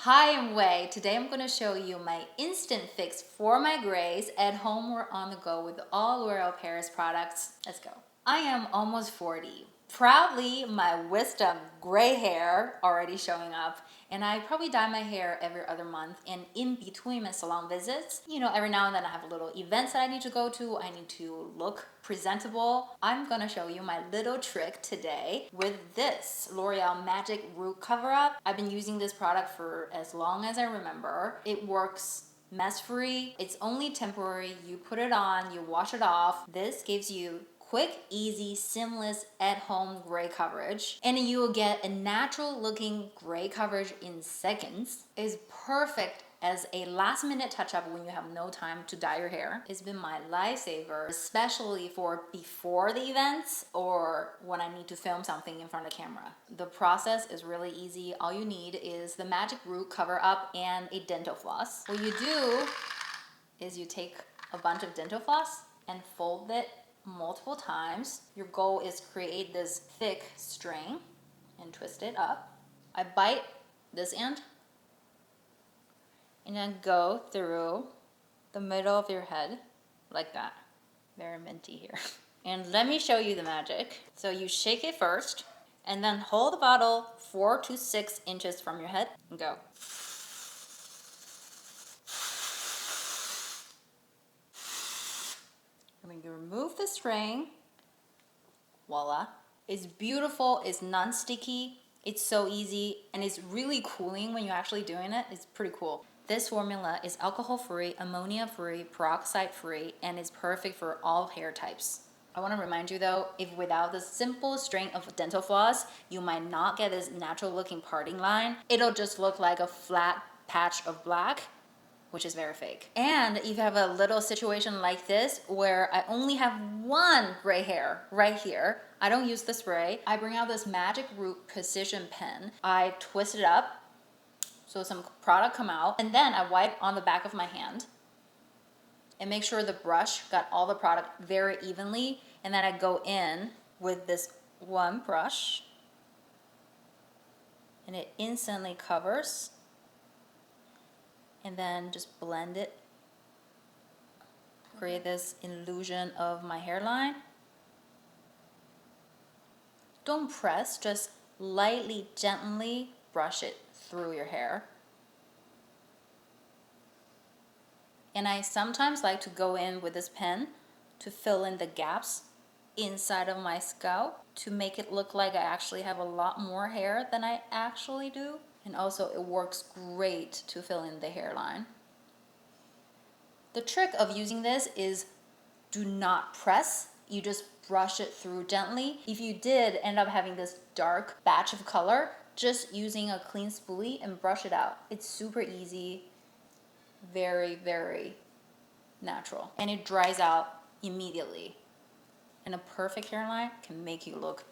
Hi, I'm Wei. Today I'm going to show you my instant fix for my grays at home or on the go with all L'Oreal Paris products. Let's go. I am almost 40. Proudly, my wisdom gray hair already showing up, and I probably dye my hair every other month, and in between my salon visits, every now and then I have little events that I need to go to. I need to look presentable. I'm gonna show you my little trick today with this L'Oreal Magic Root Cover Up. I've been using this product for as long as I remember. It works mess-free. It's only temporary. You put it on, you wash it off. This gives you quick, easy, seamless, at-home gray coverage. And you will get a natural looking gray coverage in seconds. It's perfect as a last minute touch-up when you have no time to dye your hair. It's been my lifesaver, especially for before the events or when I need to film something in front of the camera. The process is really easy. All you need is the Magic Root Cover Up and a dental floss. What you do is you take a bunch of dental floss and fold it multiple times. Your goal is create this thick string and twist it up. I bite this end and then go through the middle of your head like that. Very minty here. And let me show you the magic. So you shake it first and then hold the bottle 4 to 6 inches from your head and go. When you remove the string, voila. It's beautiful, it's non-sticky, it's so easy, and it's really cooling when you're actually doing it. It's pretty cool. This formula is alcohol-free, ammonia-free, peroxide-free, and is perfect for all hair types. I want to remind you though, if without the simple string of dental floss, you might not get this natural looking parting line. It'll just look like a flat patch of black, which is very fake. And if you have a little situation like this where I only have one gray hair right here, I don't use the spray. I bring out this Magic Root Precision Pen. I twist it up so some product come out, and then I wipe on the back of my hand and make sure the brush got all the product very evenly, and then I go in with this one brush and it instantly covers, and then just blend it, create this illusion of my hairline. Don't press, just lightly, gently brush it through your hair. And I sometimes like to go in with this pen to fill in the gaps inside of my scalp to make it look like I actually have a lot more hair than I actually do. And also it works great to fill in the hairline. The trick of using this is do not press. You just brush it through gently. If you did end up having this dark batch of color, just using a clean spoolie and brush it out. It's super easy, very, very natural. And it dries out immediately. And a perfect hairline can make you look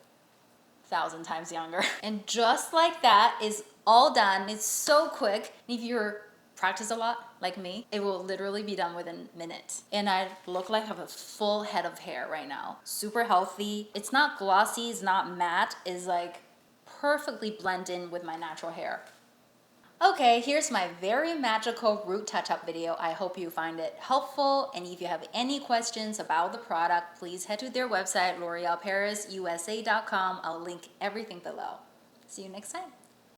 1,000 times younger. And just like that is all done. It's so quick. If you're practice a lot like me, it will literally be done within minutes. And I look like I have a full head of hair right now. Super healthy. It's not glossy, it's not matte. It's like perfectly blend in with my natural hair. Okay, here's my very magical root touch-up video. I hope you find it helpful. And if you have any questions about the product, please head to their website, l'orealparisusa.com. I'll link everything below. See you next time.